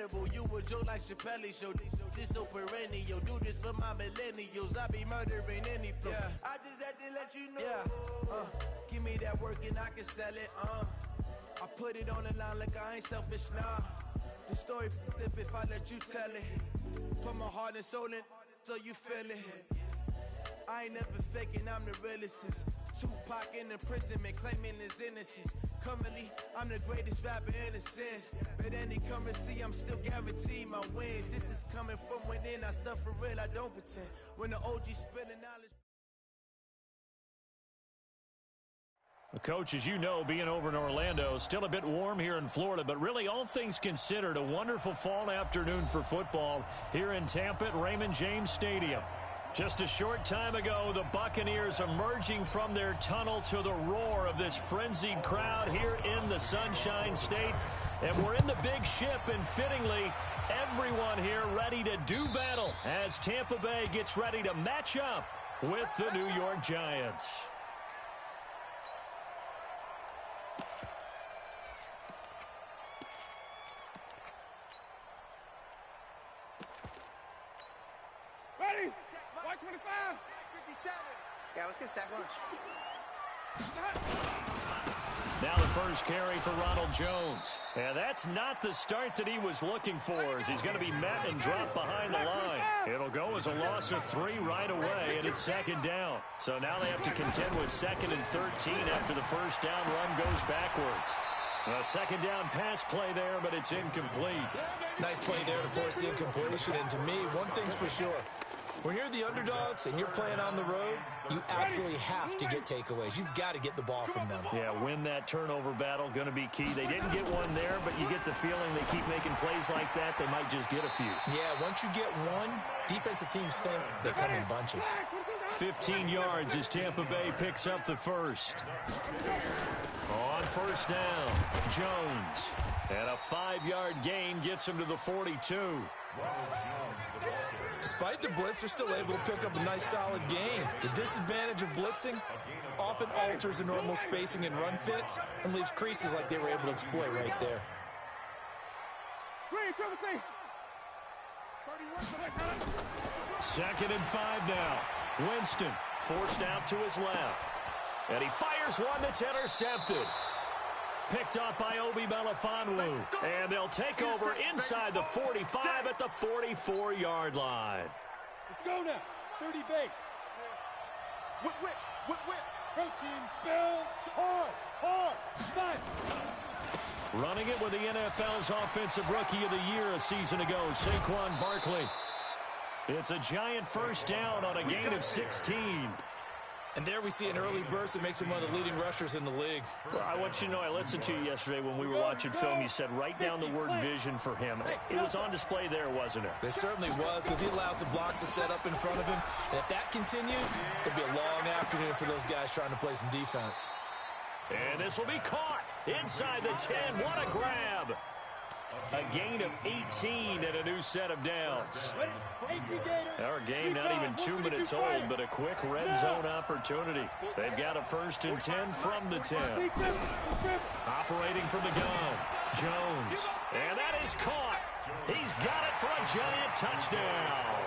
edible. You a joke like Chappelle Show. This so perennial. Do this for my millennials. I be murdering any flow. Yeah. I just had to let you know. Yeah. Give me that work and I can sell it. I put it on the line like I ain't selfish, nah. The story flip if I let you tell it. Put my heart and soul in so you feel it. I ain't never faking, I'm the realest since Tupac in imprisonment, claiming his innocence. Currently, I'm the greatest rapper in a sense. But any currency, I'm still guaranteed my wins. This is coming from within, I stuff for real, I don't pretend. When the OG spilling knowledge. Coach, as you know, being over in Orlando, still a bit warm here in Florida, but really all things considered, a wonderful fall afternoon for football here in Tampa at Raymond James Stadium. Just a short time ago, the Buccaneers emerging from their tunnel to the roar of this frenzied crowd here in the Sunshine State. And we're in the big ship, and fittingly, everyone here ready to do battle as Tampa Bay gets ready to match up with the New York Giants. Ready? 125. 57. Yeah, let's get a sack lunch. Now the first carry for Ronald Jones. And that's not the start that he was looking for, as he's going to be met and dropped behind the line. It'll go as a loss of 3 right away, and it's second down. So now they have to contend with 2nd and 13 after the first down run goes backwards. A second down pass play there, but it's incomplete. Nice play there to force the incompletion. And to me, one thing's for sure. When you're the underdogs and you're playing on the road, you absolutely have to get takeaways. You've got to get the ball from them. Yeah, win that turnover battle, going to be key. They didn't get one there, but you get the feeling they keep making plays like that, they might just get a few. Yeah, once you get one, defensive teams think they come in bunches. 15 yards as Tampa Bay picks up the first. On first down, Jones. And a 5-yard gain gets him to the 42. Despite the blitz, they're still able to pick up a nice solid gain. The disadvantage of blitzing often alters the normal spacing and run fits and leaves creases like they were able to exploit right there. Second and 5 now. Winston forced out to his left. And he fires one that's intercepted. Picked up by Obi Melifonwu. And they'll take over inside the 45 at the 44-yard line. Let's go now. 30 base. Whip, whip, whip, whip. Protein, spell, hard, fight. Running it with the NFL's Offensive Rookie of the Year a season ago, Saquon Barkley. It's a giant first down on a gain of 16. And there we see an early burst that makes him one of the leading rushers in the league. Well, I want you to know, I listened to you yesterday when we were watching film. You said write down the word vision for him. It was on display there, wasn't it? It certainly was, because he allows the blocks to set up in front of him. And if that continues, it'll be a long afternoon for those guys trying to play some defense. And this will be caught inside the 10. What a grab. A gain of 18 and a new set of downs. Our game not even 2 minutes old, but a quick red zone opportunity. They've got a 1st and 10 from the 10. Operating from the gun, Jones. And that is caught. He's got it for a giant touchdown.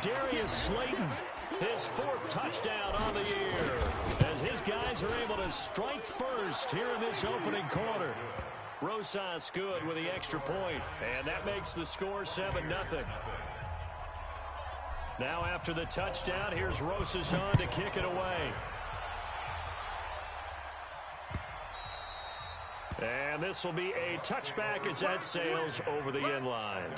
Darius Slayton, his 4th touchdown on the year, as his guys are able to strike first here in this opening quarter. Rosas good with the extra point, and that makes the score 7-0. Now after the touchdown, here's Rosas on to kick it away. And this will be a touchback as that sails over the end line.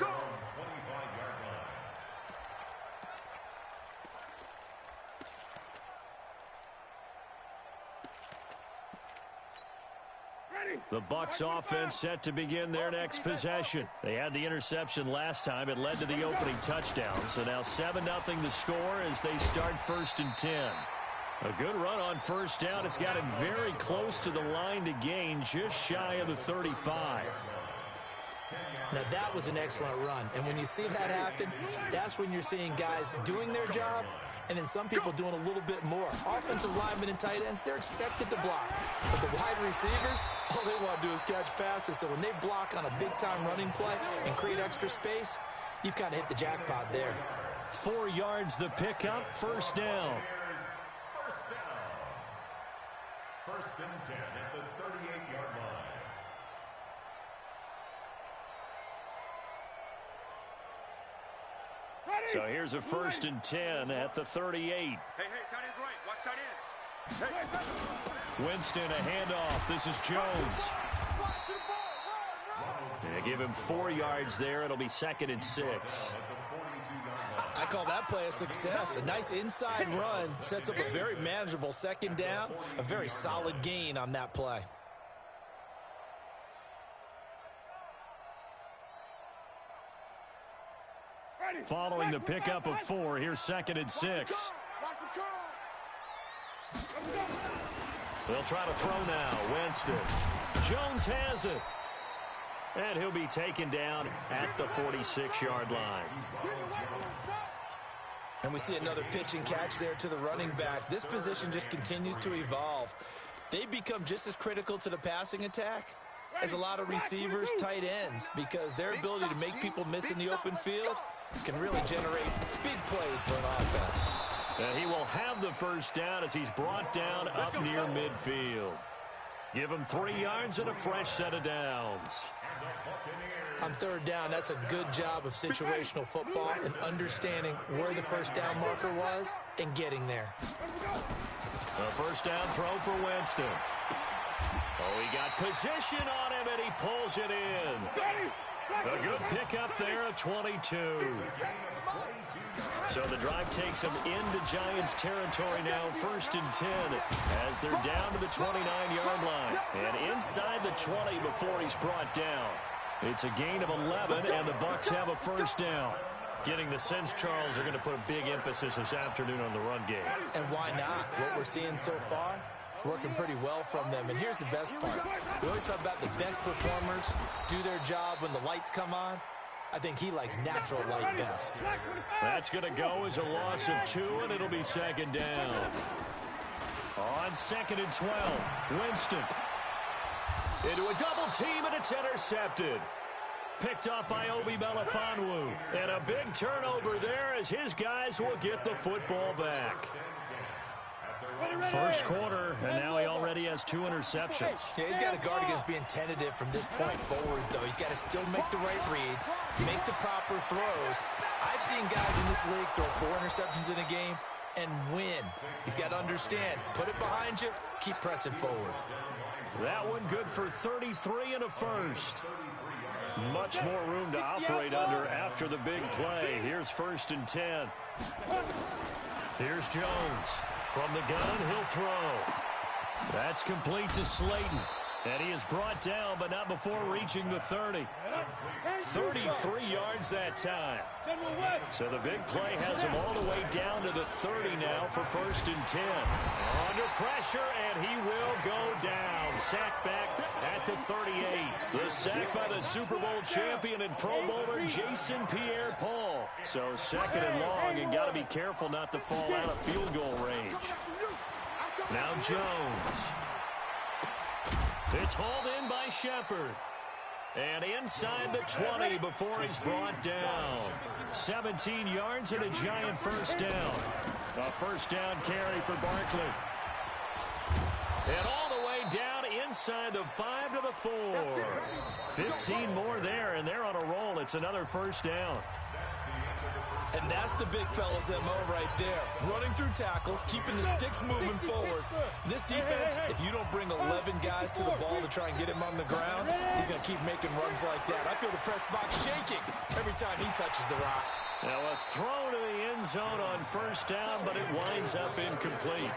The Bucs offense set to begin their next possession. They had the interception last time. It led to the opening touchdown. So now 7-0 the score as they start 1st and 10. A good run on first down. It's got him very close to the line to gain, just shy of the 35. Now that was an excellent run. And when you see that happen, that's when you're seeing guys doing their job And then some people doing a little bit more. Offensive linemen and tight ends, they're expected to block. But the wide receivers, all they want to do is catch passes. So when they block on a big-time running play and create extra space, you've kind of hit the jackpot there. 4 yards the pickup, first down. First and 10 at the 38-yard line. So here's a first and 10 at the 38. Hey, tight end's right. Watch tight end. Winston, a handoff. This is Jones. They give him 4 yards there. It'll be second and 6. I call that play a success. A nice inside run sets up a very manageable second down, a very solid gain on that play. Following the pickup of 4, here's second and 6. They'll try to throw now. Winston. Jones has it. And he'll be taken down at the 46-yard line. And we see another pitch and catch there to the running back. This position just continues to evolve. They become just as critical to the passing attack as a lot of receivers, tight ends, because their ability to make people miss in the open field can really generate big plays for an offense. And he will have the first down as he's brought down up near midfield. Give him 3 yards and a fresh set of downs. On third down, that's a good job of situational football and understanding where the first down marker was and getting there. A first down throw for Winston. Oh, he got position on him, and he pulls it in. A good pickup there at 22. So the drive takes them into Giants territory now, first and 10, as they're down to the 29-yard line. And inside the 20 before he's brought down. It's a gain of 11, and the Bucs have a first down. Getting the sense, Charles, are going to put a big emphasis this afternoon on the run game. And why not? What we're seeing so far, it's working pretty well from them. And here's the best part. We always talk about the best performers do their job when the lights come on. I think he likes natural light best. That's going to go as a loss of 2, and it'll be second down. On second and 12, Winston. Into a double team, and it's intercepted. Picked up by Obi Melifonwu. And a big turnover there as his guys will get the football back. First quarter, and now he already has 2 interceptions. Yeah, he's got to guard against being tentative from this point forward, though. He's got to still make the right reads, make the proper throws. I've seen guys in this league throw 4 interceptions in a game and win. He's got to understand, put it behind you, keep pressing forward. That one good for 33 and a first. Much more room to operate under after the big play. Here's first and 10. Here's Jones. From the gun, he'll throw. That's complete to Slayton. And he is brought down, but not before reaching the 30. 33 yards that time. So the big play has him all the way down to the 30 now for first and 10. Under pressure, and he will go down. Sacked back at the 38. The sack by the Super Bowl champion and Pro Bowler Jason Pierre-Paul. So second and long, and got to be careful not to fall out of field goal range. Now Jones. It's hauled in by Shepard. And inside the 20 before he's brought down. 17 yards and a Giant first down. A first down carry for Barkley. And all the way down inside the 5 to the 4. 15 more there, and they're on a roll. It's another first down. And that's the big fella's MO right there. Running through tackles, keeping the sticks moving forward. This defense, if you don't bring 11 guys to the ball to try and get him on the ground, he's going to keep making runs like that. I feel the press box shaking every time he touches the rock. Now a throw to the end zone on first down, but it winds up incomplete.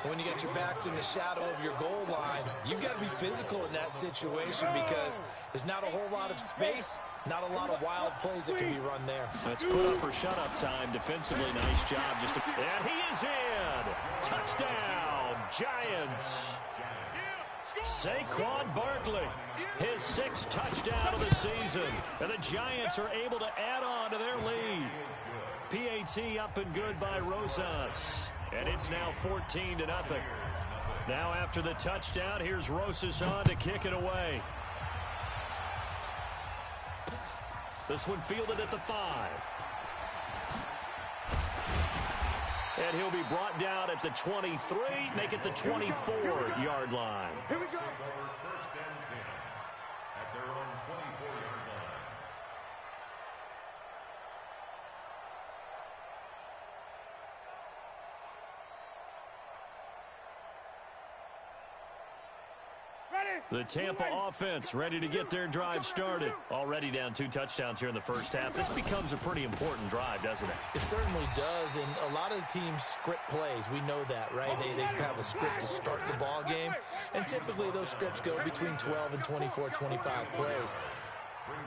When you got your backs in the shadow of your goal line, you've got to be physical in that situation because there's not a whole lot of space, not a lot of wild plays that can be run there. Let's put up or shut up time. Defensively, nice job. And he is in. Touchdown, Giants. Saquon Barkley, his 6th touchdown of the season. And the Giants are able to add on to their lead. PAT up and good by Rosas. And it's now 14-0. Now after the touchdown, here's Rosas on to kick it away. This one fielded at the 5. And he'll be brought down at the 23, make it the 24-yard line. Here we go. First and 10 at their own 24-yard line. The Tampa offense ready to get their drive started. Already down 2 touchdowns here in the first half. This becomes a pretty important drive, doesn't it? It certainly does, and a lot of the teams script plays. We know that, right? They have a script to start the ball game, and typically those scripts go between 12 and 24, 25 plays.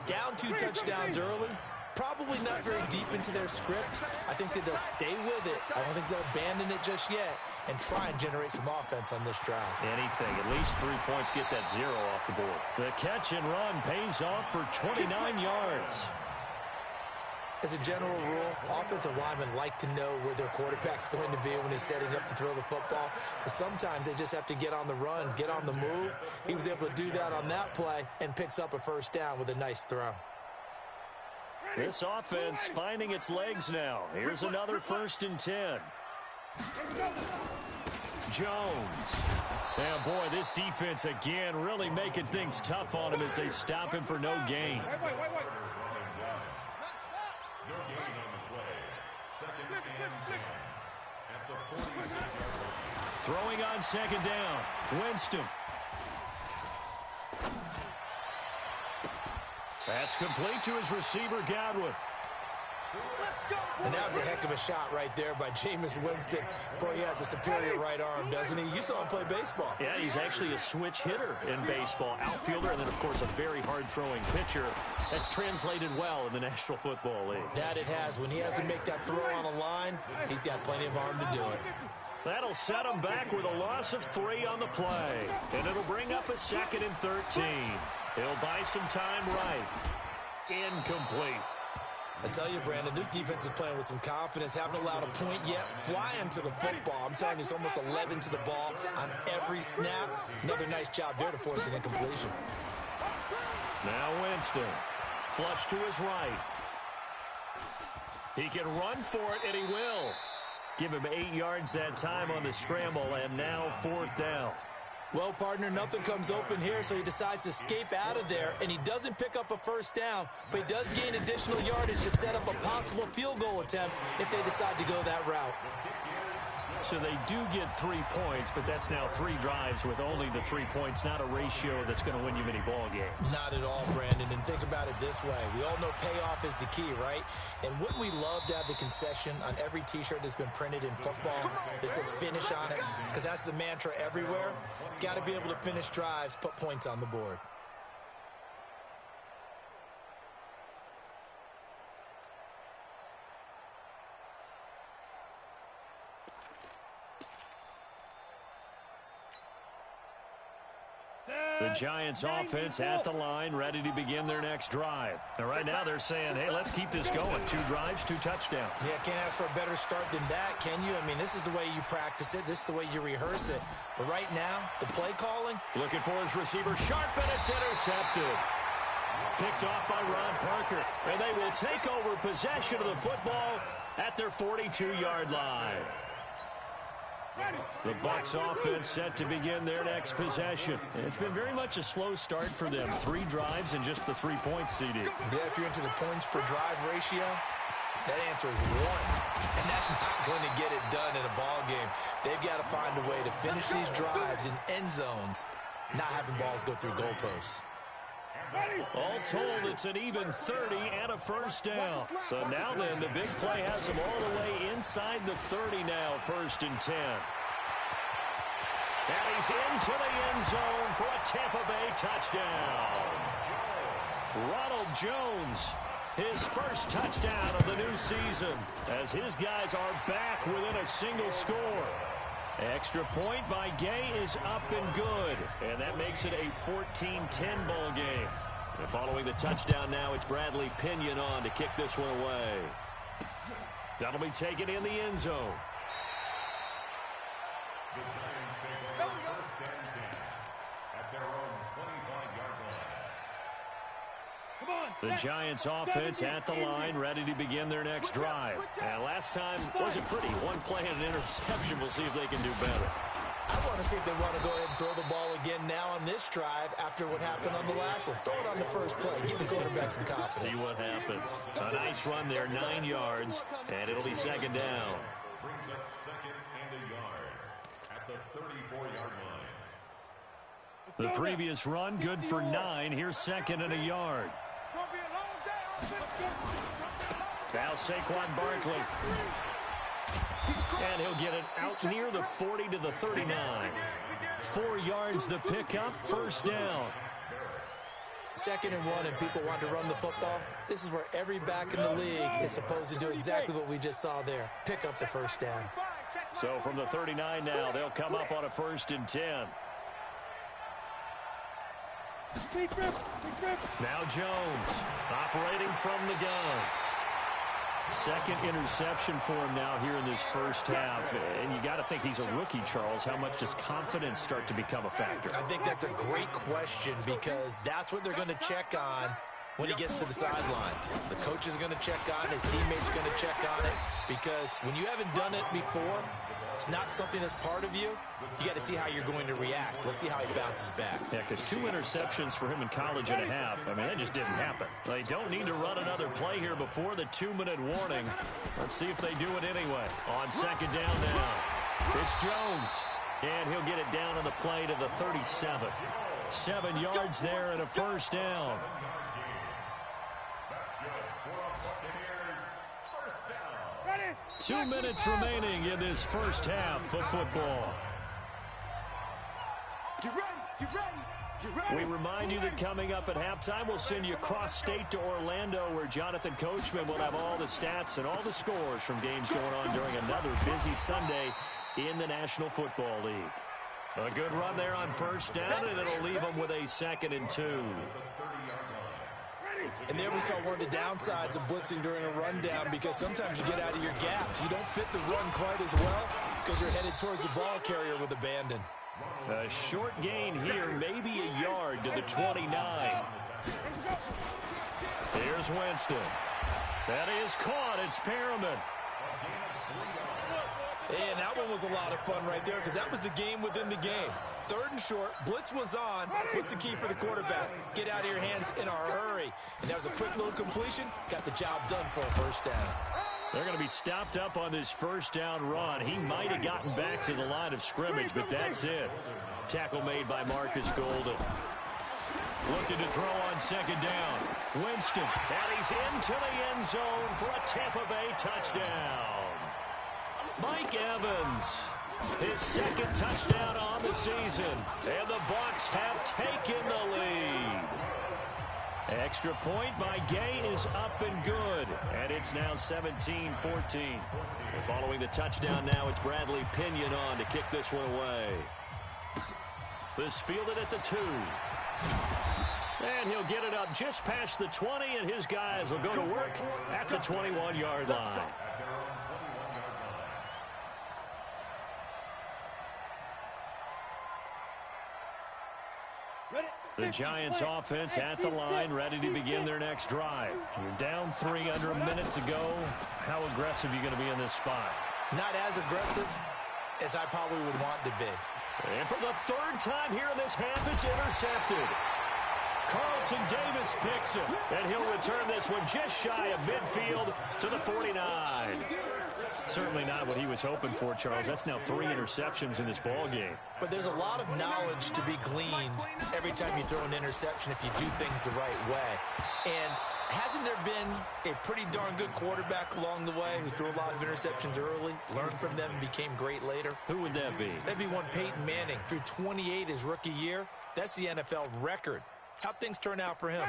Down 2 touchdowns early, probably not very deep into their script. I think that they'll stay with it. I don't think they'll abandon it just yet and try and generate some offense on this drive. Anything, at least 3 points, get that 0 off the board. The catch and run pays off for 29 yards. As a general rule, offensive linemen like to know where their quarterback's going to be when he's setting up to throw the football. But sometimes they just have to get on the run, get on the move. He was able to do that on that play and picks up a first down with a nice throw. This offense finding its legs now. Here's another 1st and 10. Jones. And boy, this defense again really making things tough on him as they stop him for no gain. No gain on the play. 2nd and 10 at the 46-yard line. Throwing on 2nd down. Winston. That's complete to his receiver, Godwin. And that was a heck of a shot right there by Jameis Winston. Boy, he has a superior right arm, doesn't he? You saw him play baseball. Yeah, he's actually a switch hitter in baseball. Outfielder, and then, of course, a very hard-throwing pitcher. That's translated well in the National Football League. That it has. When he has to make that throw on a line, he's got plenty of arm to do it. That'll set him back with a loss of 3 on the play. And it'll bring up a 2nd and 13. He'll buy some time right. Incomplete. I tell you, Brandon, this defense is playing with some confidence. Haven't allowed a point yet. Flying to the football. I'm telling you, it's almost 11 to the ball on every snap. Another nice job there to force an incompletion. Now Winston. Flush to his right. He can run for it, and he will. Give him 8 yards that time on the scramble, and now 4th down. Well, partner, nothing comes open here, so he decides to escape out of there, and he doesn't pick up a first down, but he does gain additional yardage to set up a possible field goal attempt if they decide to go that route. So they do get 3 points, but that's now 3 drives with only the 3 points, not a ratio that's going to win you many ball games. Not at all, Brandon, and think about it this way. We all know payoff is the key, right? And wouldn't we love to have the concession on every T-shirt that's been printed in football that says finish on it? Because that's the mantra everywhere. Got to be able to finish drives, put points on the board. The Giants offense at the line, ready to begin their next drive. And right now they're saying, hey, let's keep this going. 2 drives, 2 touchdowns. Yeah, can't ask for a better start than that, can you? I mean, this is the way you practice it. This is the way you rehearse it. But right now, the play calling. Looking for his receiver, sharp, and it's intercepted. Picked off by Ron Parker. And they will take over possession of the football at their 42-yard line. The Bucs offense set to begin their next possession. And it's been very much a slow start for them. 3 drives and just the 3 points, CD. Yeah, if you're into the points per drive ratio, that answer is 1. And that's not going to get it done in a ball game. They've got to find a way to finish these drives in end zones, not having balls go through goalposts. All told, it's an even 30 and a first down. So now then, the big play has them all the way inside the 30 now, 1st and 10. And he's into the end zone for a Tampa Bay touchdown. Ronald Jones, his first touchdown of the new season, as his guys are back within a single score. Extra point by Gay is up and good, and that makes it a 14-10 ball game. And following the touchdown now, it's Bradley Pinion on to kick this one away. That'll be taken in the end zone. The Giants take over first and 10 at their own 25-yard line. Come on. The Giants offense at the line, ready to begin their next drive. And last time wasn't pretty. One play and an interception. We'll see if they can do better. I want to see if they want to go ahead and throw the ball again now on this drive after what happened on the last one. Throw it on the first play. Give the quarterback some confidence. See what happens. A nice run there, 9 yards, and it'll be second down. Brings up second and a yard at the 34-yard line. The previous run, good for 9. Here's second and a yard. Now Saquon Barkley. And he'll get it out near the 40 to the 39. 4 yards the pickup, first down. Second and 1 and people want to run the football. This is where every back in the league is supposed to do exactly what we just saw there. Pick up the first down. So from the 39 now, they'll come up on a 1st and 10. Now Jones operating from the gun. Second interception for him now here in this first half. And you got to think he's a rookie, Charles. How much does confidence start to become a factor? I think that's a great question because that's what they're going to check on when he gets to the sidelines. The coach is going to check on it. His teammates are going to check on it because when you haven't done it before, it's not something that's part of you. You got to see how you're going to react. Let's see how he bounces back. Yeah, because 2 interceptions for him in college and a half. I mean, that just didn't happen. They don't need to run another play here before the 2-minute warning. Let's see if they do it anyway. On second down now, it's Jones. And he'll get it down on the play to the 37. 7 yards there and a first down. 2 minutes remaining in this first half of football. We remind you that coming up at halftime, we'll send you cross-state to Orlando, where Jonathan Coachman will have all the stats and all the scores from games going on during another busy Sunday in the National Football League. A good run there on first down, and it'll leave them with a 2nd and 2. And there we saw one of the downsides of blitzing during a rundown because sometimes you get out of your gaps. You don't fit the run quite as well because you're headed towards the ball carrier with abandon. A short gain here, maybe a yard to the 29. Here's Winston. That is caught. It's Perriman. And that one was a lot of fun right there because that was the game within the game. 3rd and short, blitz was on. What's the key for the quarterback? Get out of your hands in a hurry. And that was a quick little completion. Got the job done for a first down. They're going to be stopped up on this first down run. He might have gotten back to the line of scrimmage, but that's it. Tackle made by Marcus Golden. Looking to throw on second down. Winston, and he's into the end zone for a Tampa Bay touchdown. Mike Evans, his 2nd touchdown on the season, and the Bucs have taken the lead. Extra point by Gay is up and good, and it's now 17-14. Following the touchdown now, it's Bradley Pinion on to kick this one away. This fielded at the 2. And he'll get it up just past the 20, and his guys will go to work at the 21-yard line. The Giants offense at the line, ready to begin their next drive. You're down 3 under a minute to go. How aggressive are you going to be in this spot? Not as aggressive as I probably would want to be. And for the 3rd time here in this half, it's intercepted. Carlton Davis picks it, and he'll return this one just shy of midfield to the 49. Certainly not what he was hoping for, Charles. That's now 3 interceptions in this ball game. But there's a lot of knowledge to be gleaned every time you throw an interception if you do things the right way. And hasn't there been a pretty darn good quarterback along the way who threw a lot of interceptions early, learned from them, and became great later? Who would that be? That'd be one Peyton Manning. Threw 28 his rookie year. That's the NFL record. How'd things turn out for him?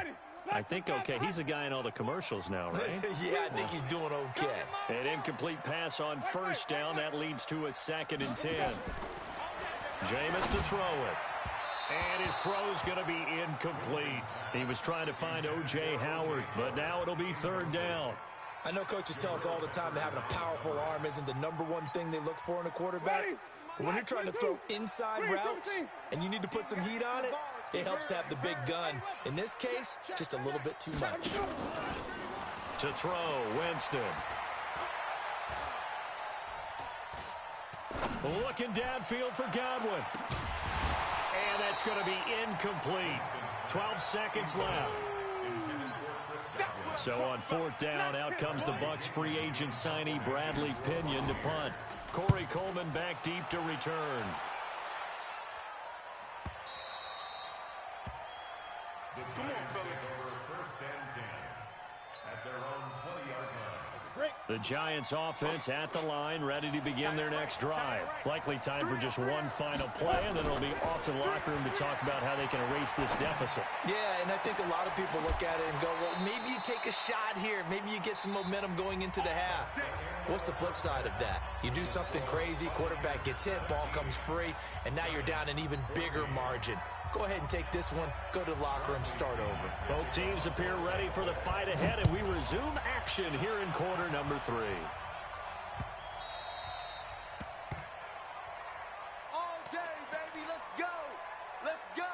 I think okay. He's a guy in all the commercials now, right? Yeah, I think he's doing okay. An incomplete pass on first down. That leads to a 2nd and 10. Jameis to throw it. And his throw's going to be incomplete. He was trying to find O.J. Howard, but now it'll be 3rd down. I know coaches tell us all the time that having a powerful arm isn't the #1 thing they look for in a quarterback. But when you're trying to throw inside routes and you need to put some heat on it, it helps to have the big gun. In this case, just a little bit too much. To throw, Winston. Looking downfield for Godwin. And that's going to be incomplete. 12 seconds left. So on 4th down, out comes the Bucs free agent signee Bradley Pinion to punt. Corey Coleman back deep to return. The Giants take over 1st and 10 at their own 20-yard line. The Giants offense at the line, ready to begin their next drive. Likely time for just one final play, and then it'll be off to the locker room to talk about how they can erase this deficit. Yeah, and I think a lot of people look at it and go, well, maybe you take a shot here. Maybe you get some momentum going into the half. What's the flip side of that? You do something crazy, quarterback gets hit, ball comes free, and now you're down an even bigger margin. Go ahead and take this one, go to the locker room, start over. Both teams appear ready for the fight ahead, and we resume action here in quarter number 3. All day, baby, let's go. Let's go.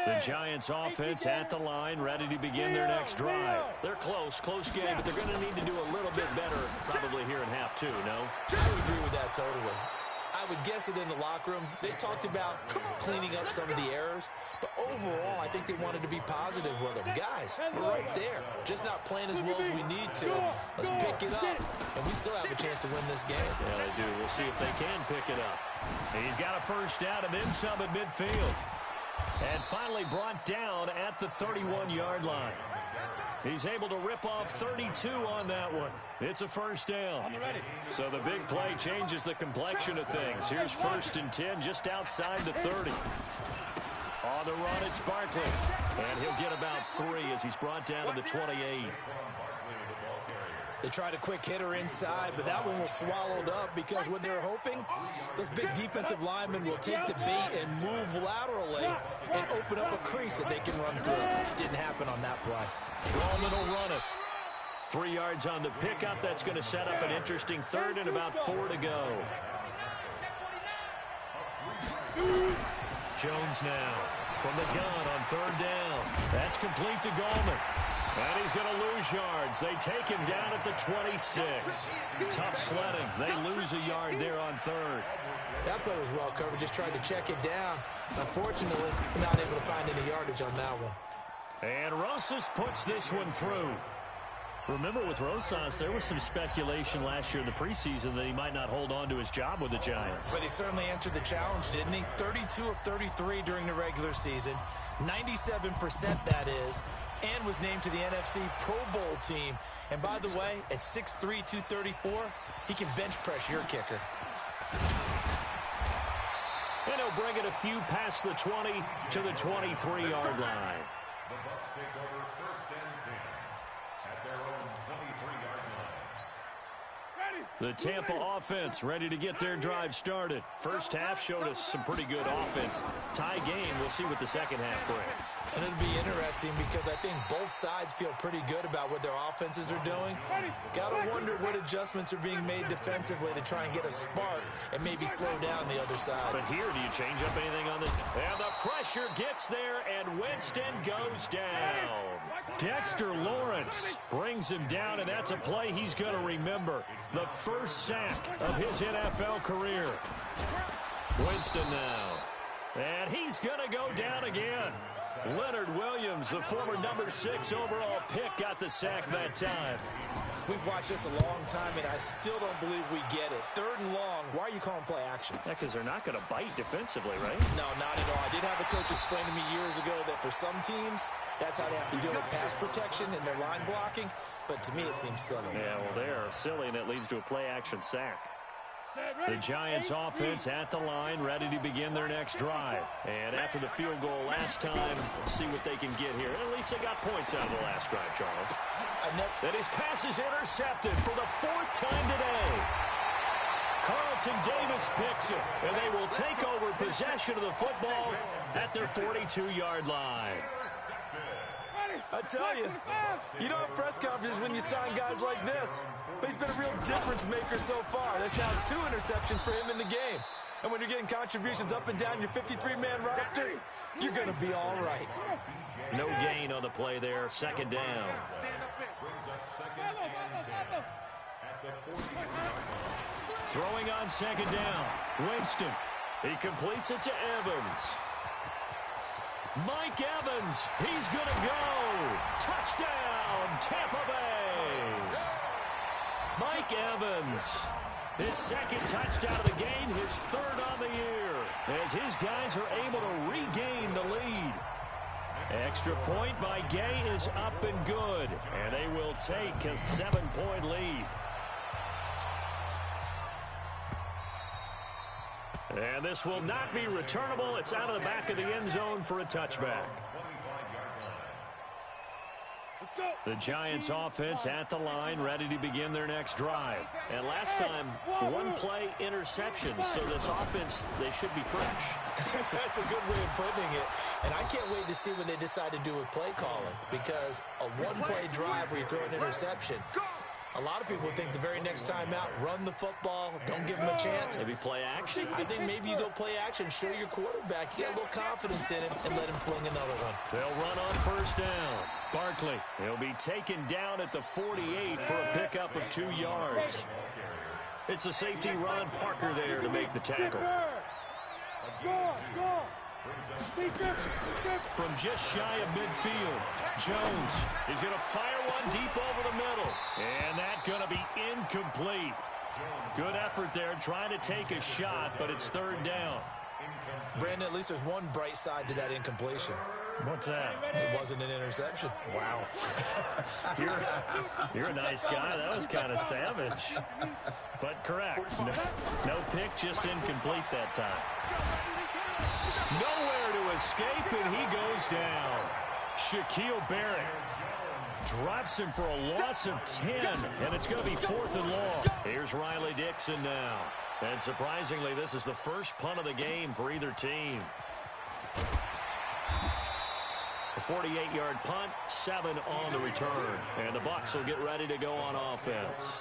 The Giants offense at the line, ready to begin their next drive. They're close game, but they're going to need to do a little bit better probably here in half 2, no? I would agree with that totally. I would guess it in the locker room. They talked about cleaning up some of the errors, but overall, I think they wanted to be positive with them. Guys, we're right there. Just not playing as well as we need to. Let's pick it up, and we still have a chance to win this game. Yeah, they do. We'll see if they can pick it up. He's got a first down and then some at midfield. And finally brought down at the 31-yard line. He's able to rip off 32 on that one. It's a first down. So the big play changes the complexion of things. Here's 1st and 10 just outside the 30. On the run, it's Barkley. And he'll get about 3 as he's brought down to the 28. They tried a quick hitter inside, but that one was swallowed up because what they're hoping, those big defensive linemen will take the bait and move laterally and open up a crease that they can run through. Didn't happen on that play. Roman will run it. 3 yards on the pickup. That's going to set up an interesting 3rd and about 4 to go. Jones now from the gun on 3rd down. That's complete to Gallman. And he's going to lose yards. They take him down at the 26. Tough sledding. They lose a yard there on 3rd. That play was well covered. Just tried to check it down. Unfortunately, not able to find any yardage on that one. And Rosas puts this one through. Remember, with Rosas, there was some speculation last year in the preseason that he might not hold on to his job with the Giants. But he certainly answered the challenge, didn't he? 32 of 33 during the regular season. 97% that is. And was named to the NFC Pro Bowl team. And by the way, at 6'3", 234, he can bench press your kicker. And he'll bring it a few past the 20 to the 23-yard line. The Bucs take over 1st and 10 at their own 23-yard line. The Tampa offense ready to get their drive started. First half showed us some pretty good offense. Tie game, we'll see what the second half brings. And it'll be interesting because I think both sides feel pretty good about what their offenses are doing. Gotta wonder what adjustments are being made defensively to try and get a spark and maybe slow down the other side. But here, do you change up anything on this? And the pressure gets there, and Winston goes down. Dexter Lawrence brings him down, and that's a play he's going to remember. The first sack of his NFL career. Winston now. And he's going to go down again. Leonard Williams, the former number 6 overall pick, got the sack that time. We've watched this a long time, and I still don't believe we get it. 3rd and long, why are you calling play action? Yeah, because they're not going to bite defensively, right? No, not at all. I did have a coach explain to me years ago that for some teams, that's how they have to deal with pass protection and their line blocking. But to me, it seems silly. Yeah, well, they're silly, and it leads to a play-action sack. The Giants offense at the line, ready to begin their next drive. And after the field goal last time, see what they can get here. And at least they got points out of the last drive, Charles. And his pass is intercepted for the 4th time today. Carlton Davis picks it, and they will take over possession of the football at their 42-yard line. I tell you, you don't have press conferences when you sign guys like this. But he's been a real difference maker so far. There's now 2 interceptions for him in the game. And when you're getting contributions up and down your 53-man roster, you're going to be all right. No gain on the play there. Second down. Throwing on second down. Winston. He completes it to Evans. Mike Evans. He's going to go. Touchdown, Tampa Bay. Mike Evans. His second touchdown of the game, his 3rd on the year, as his guys are able to regain the lead. Extra point by Gay is up and good, and they will take a 7-point lead. And this will not be returnable. It's out of the back of the end zone for a touchback. The Giants offense at the line, ready to begin their next drive. And last time, 1-play interception. So this offense, they should be fresh. That's a good way of putting it. And I can't wait to see what they decide to do with play calling. Because a 1-play drive where you throw an interception, a lot of people think the very next time out, run the football, don't give them a chance. Maybe play action? I think maybe you go play action, show your quarterback, you get a little confidence in him, and let him fling another one. They'll run on first down. Barkley, he'll be taken down at the 48 for a pickup of 2 yards. It's a safety, Ron Parker, there to make the tackle. From just shy of midfield, Jones is going to fire one deep over the middle. And that's going to be incomplete. Good effort there trying to take a shot, but it's 3rd down. Brandon, at least there's one bright side to that incompletion. What's that? It wasn't an interception. Wow. You're a nice guy. That was kind of savage. But correct. No pick, just incomplete that time. Nowhere to escape, and he goes down. Shaquille Barrett drops him for a loss of 10, and it's going to be 4th and long. Here's Riley Dixon now. And surprisingly, this is the first punt of the game for either team. A 48-yard punt, 7 on the return. And the Bucs will get ready to go on offense.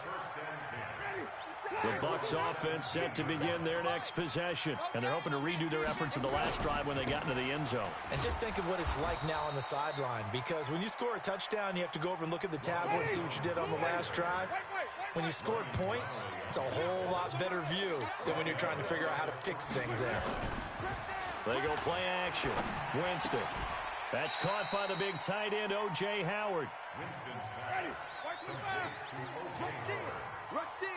The Bucs offense set to begin their next possession. And they're hoping to redo their efforts in the last drive when they got into the end zone. And just think of what it's like now on the sideline. Because when you score a touchdown, you have to go over and look at the tablet and see what you did on the last drive. When you scored points, it's a whole lot better view than when you're trying to figure out how to fix things there. They go play action. Winston. That's caught by the big tight end, O.J. Howard. Winston's pass. Rush in.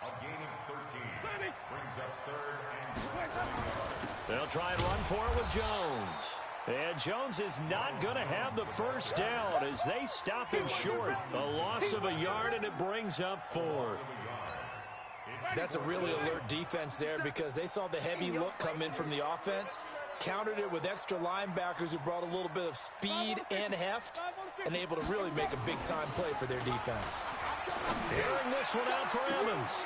A gain of 13. Brings up 3rd and 20 yards. They'll try and run for it with Jones. And Jones is not going to have the first down as they stop him short. A loss of a yard, and it brings up 4th. That's a really alert defense there because they saw the heavy look come in from the offense, countered it with extra linebackers who brought a little bit of speed and heft, and able to really make a big-time play for their defense. Airing this one out for Evans.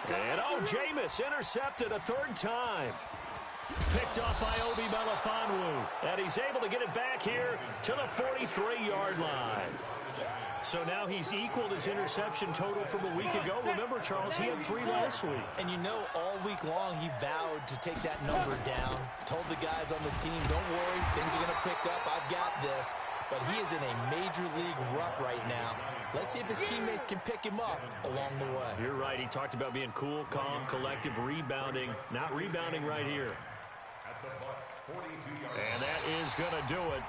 And Jameis intercepted a 3rd time. Picked off by Obi Melifonwu. And he's able to get it back here to the 43-yard line. So now he's equaled his interception total from a week ago. Remember, Charles, he had 3 last week. And you know, all week long he vowed to take that number down. Told the guys on the team, don't worry, things are going to pick up. I've got this. But he is in a major league rut right now. Let's see if his teammates can pick him up along the way. You're right. He talked about being cool, calm, collective, rebounding. Not rebounding right here. And that is going to do it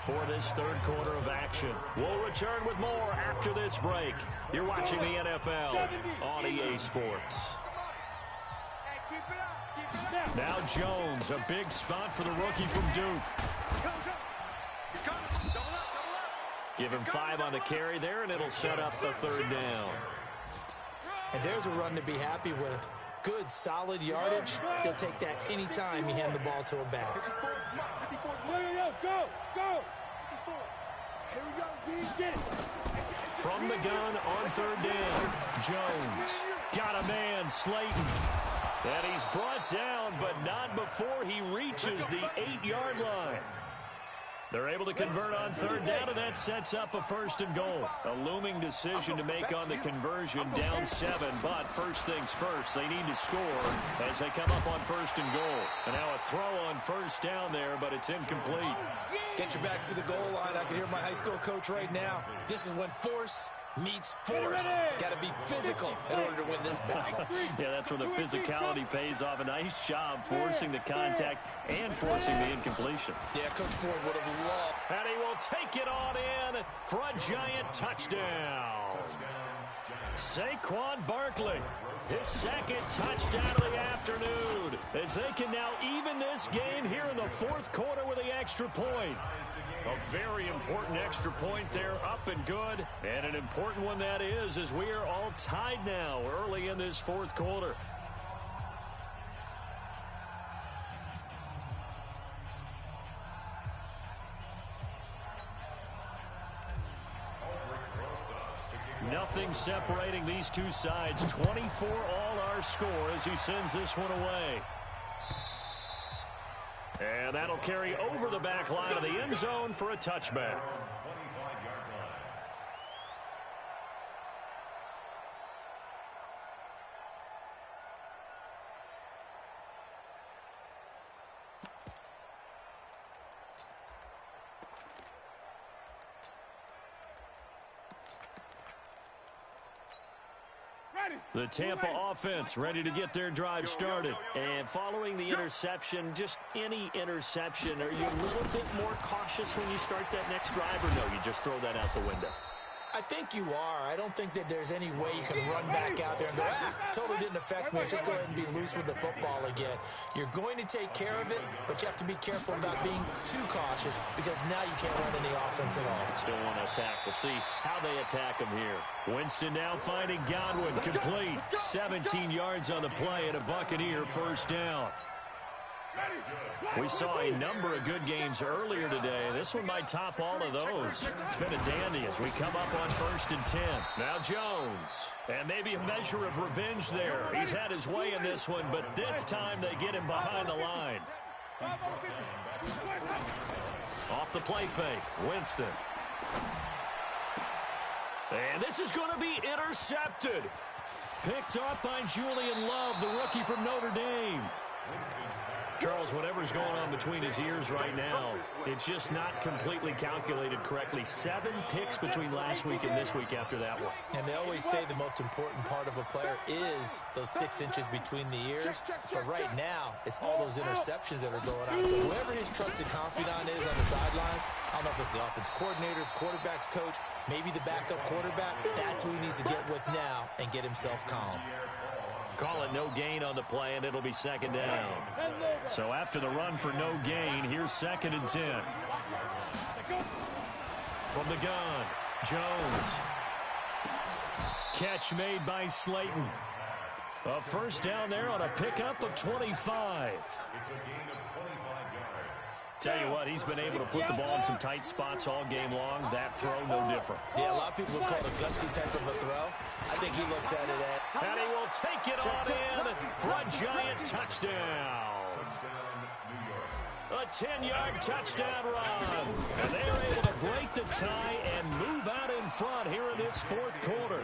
for this 3rd quarter of action. We'll return with more after this break. You're watching the NFL on EA Sports. Now Jones, a big spot for the rookie from Duke. Give him 5 on the carry there, and it'll set up a 3rd down. And there's a run to be happy with. Good, solid yardage. He'll take that anytime you hand the ball to a back. From the gun on 3rd down, Jones got a man, Slayton. And he's brought down, but not before he reaches the 8-yard line. They're able to convert on third down, and that sets up a 1st and goal. A looming decision to make on the conversion, down 7. But first things first, they need to score as they come up on 1st and goal. And now a throw on 1st down there, but it's incomplete. Get your backs to the goal line. I can hear my high school coach right now. This is when force meets force. Got to be physical in order to win this battle. Yeah, that's where the physicality pays off. A nice job forcing the contact and forcing the incompletion. Yeah, Coach Ford would have loved. And he will take it on in for a giant touchdown. Saquon Barkley, his 2nd touchdown of the afternoon, as they can now even this game here in the 4th quarter with the extra point. A very important extra point there, up and good. And an important one that is, as we are all tied now early in this 4th quarter. Nothing separating these two sides. 24 all our score as he sends this one away. And that'll carry over the back line of the end zone for a touchback. The Tampa offense ready to get their drive started. And following the interception, just any interception, are you a little bit more cautious when you start that next drive, or no, you just throw that out the window? I think you are. I don't think that there's any way you can run back out there and go, totally didn't affect me. Just go ahead and be loose with the football again. You're going to take care of it, but you have to be careful about being too cautious because now you can't run any offense at all. Still want to attack. We'll see how they attack him here. Winston now finding Godwin, complete. 17 yards on the play and a Buccaneer 1st down. We saw a number of good games earlier today. This one might top all of those. It's been a dandy as we come up on 1st and 10. Now Jones. And maybe a measure of revenge there. He's had his way in this one, but this time they get him behind the line. Off the play fake, Winston. And this is going to be intercepted. Picked up by Julian Love, the rookie from Notre Dame. Charles, whatever's going on between his ears right now, it's just not completely calculated correctly. 7 picks between last week and this week after that one. And they always say the most important part of a player is those 6 inches between the ears. But right now, it's all those interceptions that are going on. So whoever his trusted confidant is on the sidelines, I don't know if it's the offense coordinator, the quarterback's coach, maybe the backup quarterback, that's who he needs to get with now and get himself calm. Call it no gain on the play, and it'll be 2nd down. So after the run for no gain, here's 2nd and 10. From the gun, Jones. Catch made by Slayton. A 1st down there on a pickup of 25. Tell you what, he's been able to put the ball in some tight spots all game long. That throw, no different. Yeah, a lot of people would call it a gutsy type of a throw. I think he looks at it as... And he will take it on in for a giant touchdown. A 10-yard touchdown run. And they're able to break the tie and move out in front here in this 4th quarter.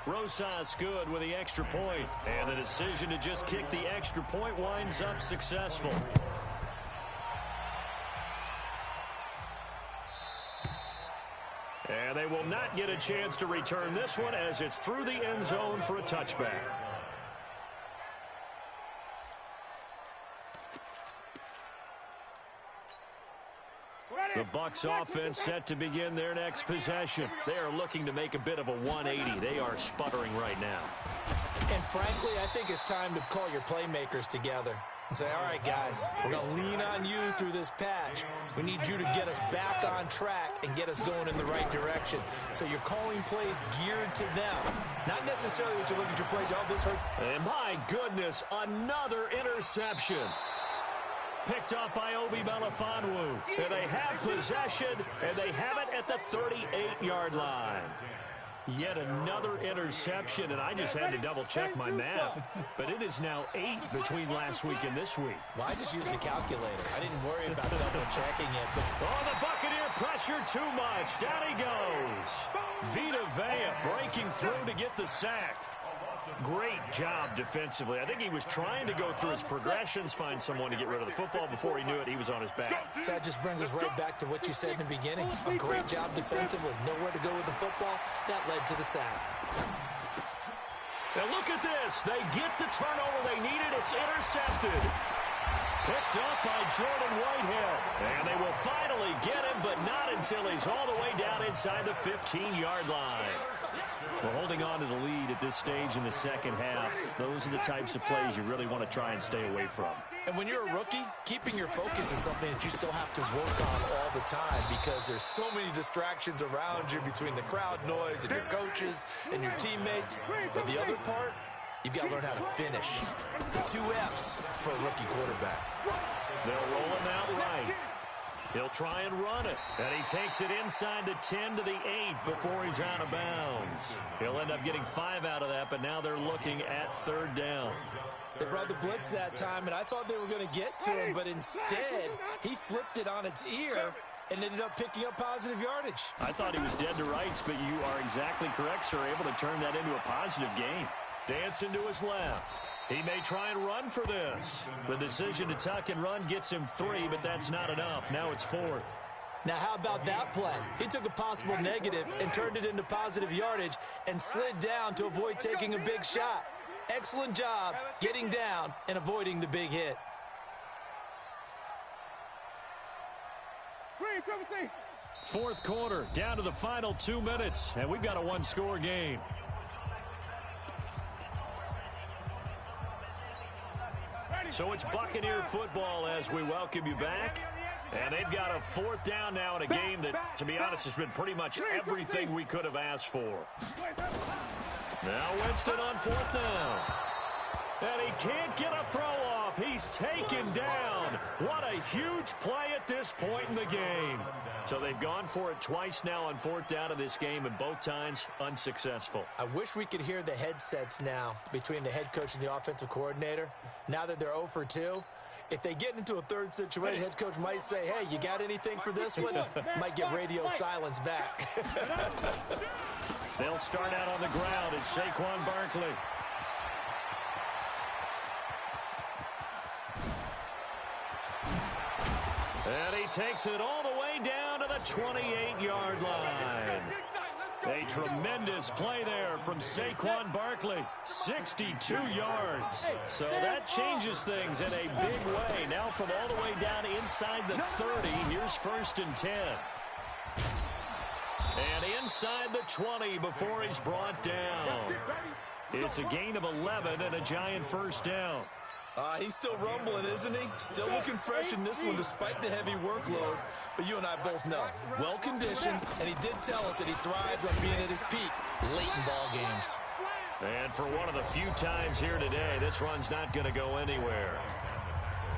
Rosas good with the extra point. And the decision to just kick the extra point winds up successful. And they will not get a chance to return this one as it's through the end zone for a touchback. The Bucs offense set to begin their next possession. They are looking to make a bit of a 180. They are sputtering right now. And frankly, I think it's time to call your playmakers together and say, all right, guys, we're going to lean on you through this patch. We need you to get us back on track and get us going in the right direction. So you're calling plays geared to them. Not necessarily that you look at your plays, oh, this hurts. And my goodness, another interception. Picked up by Obi Melifonwu. And they have possession, and they have it at the 38-yard line. Yet another interception, and I just had to double-check my math. But it is now 8 between last week and this week. Well, I just used the calculator. I didn't worry about double-checking it. But oh, the Buccaneer pressure too much. Down he goes. Vita Vea breaking through to get the sack. Great job defensively. I think he was trying to go through his progressions, find someone to get rid of the football. Before he knew it, he was on his back. So that just brings us right back to what you said in the beginning. A great job defensively. Nowhere to go with the football. That led to the sack. Now look at this. They get the turnover they needed. It's intercepted. Picked up by Jordan Whitehead. And they will finally get him, but not until he's all the way down inside the 15-yard line. We're holding on to the lead at this stage in the second half. Those are the types of plays you really want to try and stay away from. And when you're a rookie, keeping your focus is something that you still have to work on all the time because there's so many distractions around you between the crowd noise and your coaches and your teammates. But the other part, you've got to learn how to finish. The 2 F's for a rookie quarterback. They'll roll him out right. He'll try and run it, and he takes it inside the 10 to the 8 before he's out of bounds. He'll end up getting 5 out of that, but now they're looking at 3rd down. They brought the blitz that time, and I thought they were going to get to him, but instead, he flipped it on its ear and ended up picking up positive yardage. I thought he was dead to rights, but you are exactly correct, sir, able to turn that into a positive gain. Dancing to his left. He may try and run for this. The decision to tuck and run gets him 3, but that's not enough. Now it's 4th. Now, how about that play? He took a possible negative and turned it into positive yardage and slid down to avoid taking a big shot. Excellent job getting down and avoiding the big hit. Fourth quarter, down to the final 2 minutes, and we've got a 1-score game. So it's Buccaneer football as we welcome you back. And they've got a 4th down now in a game that, to be honest, has been pretty much everything we could have asked for. Now Winston on 4th down. And he can't get a throw off. He's taken down. What a huge play at this point in the game. So they've gone for it twice now on 4th down in this game, and both times unsuccessful. I wish we could hear the headsets now between the head coach and the offensive coordinator. Now that they're 0 for 2, if they get into a 3rd situation, head coach might say, hey, you got anything for this one? Might get radio silence back. They'll start out on the ground. It's Saquon Barkley. And he takes it all the way down to the 28-yard line. A tremendous play there from Saquon Barkley. 62 yards. So that changes things in a big way. Now from all the way down inside the 30, here's 1st and 10. And inside the 20 before he's brought down. It's a gain of 11 and a giant 1st down. He's still rumbling, isn't he? Still looking fresh in this one despite the heavy workload. But you and I both know, well-conditioned, and he did tell us that he thrives on being at his peak late in ball games. And for one of the few times here today, this run's not going to go anywhere.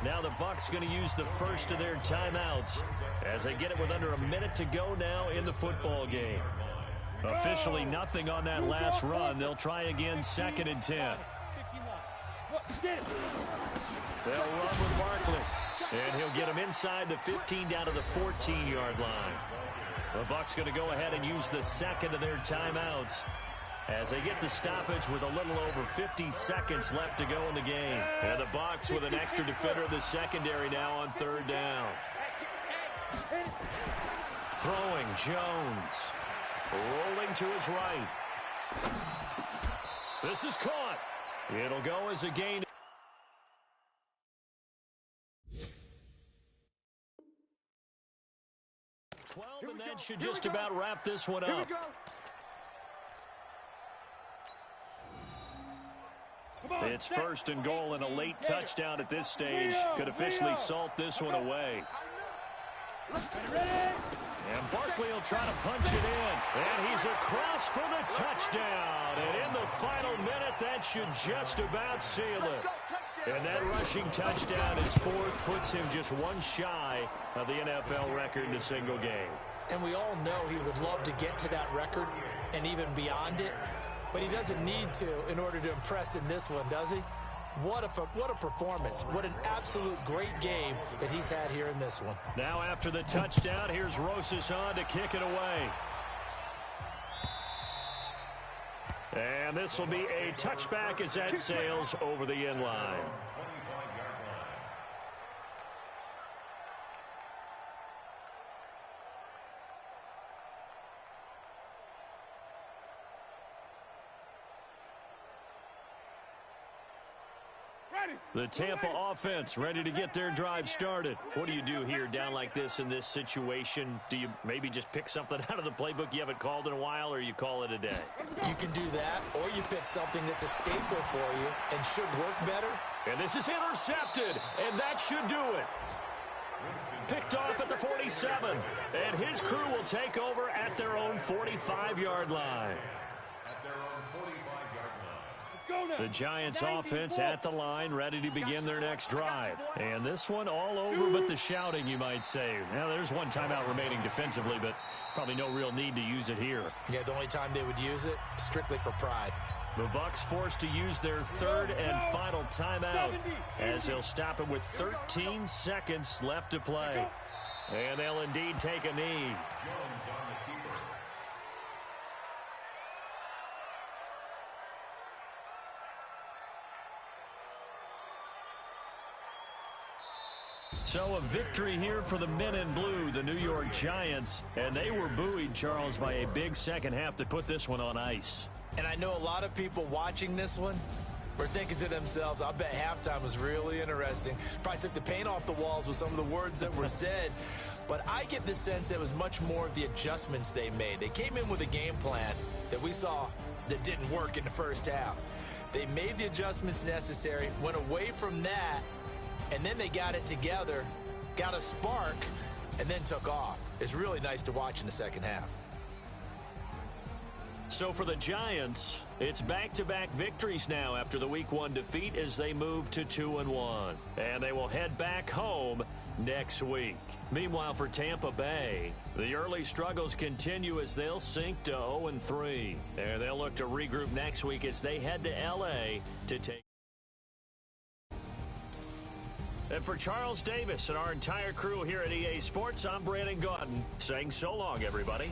Now the Bucs going to use the first of their timeouts as they get it with under a minute to go now in the football game. Officially nothing on that last run. They'll try again 2nd and 10. They'll run with Barkley. And he'll get him inside the 15 down to the 14-yard line. The Bucs going to go ahead and use the 2nd of their timeouts as they get the stoppage with a little over 50 seconds left to go in the game. And the Bucs with an extra defender in the secondary now on 3rd down. Throwing Jones. Rolling to his right. This is caught. It'll go as a gain. And that should just about wrap this one up. It's 1st and goal, and a late touchdown at this stage could officially salt this one away. And Barkley will try to punch it in. And he's across for the touchdown. And in the final minute, that should just about seal it. And that rushing touchdown is 4th, puts him just one shy of the NFL record in a single game. And we all know he would love to get to that record, and even beyond it, but he doesn't need to in order to impress in this one, does he? What a performance. What an absolute great game that he's had here in this one. Now after the touchdown, here's Rosas on to kick it away. And this will be a touchback as that sails over the end line. The Tampa offense ready to get their drive started. What do you do here down like this in this situation? Do you maybe just pick something out of the playbook you haven't called in a while, or you call it a day? You can do that, or you pick something that's a staple for you and should work better. And this is intercepted, and that should do it. Picked off at the 47, and his crew will take over at their own 45-yard line. The Giants offense at the line, ready to begin their next drive. And this one all over but the shouting, you might say. Now, there's one timeout remaining defensively, but probably no real need to use it here. Yeah, the only time they would use it, strictly for pride. The Bucs forced to use their third and final timeout as they'll stop it with 13 seconds left to play. And they'll indeed take a knee. So a victory here for the men in blue, the New York Giants. And they were buoyed, Charles, by a big second half that put this one on ice. And I know a lot of people watching this one were thinking to themselves, I bet halftime was really interesting. Probably took the paint off the walls with some of the words that were said. But I get the sense it was much more of the adjustments they made. They came in with a game plan that we saw that didn't work in the first half. They made the adjustments necessary, went away from that, and then they got it together, got a spark, and then took off. It's really nice to watch in the second half. So for the Giants, it's back-to-back victories now after the Week 1 defeat as they move to 2-1. And they will head back home next week. Meanwhile, for Tampa Bay, the early struggles continue as they'll sink to 0-3. And they'll look to regroup next week as they head to L.A. to take. And for Charles Davis and our entire crew here at EA Sports, I'm Brandon Gaudin saying so long, everybody.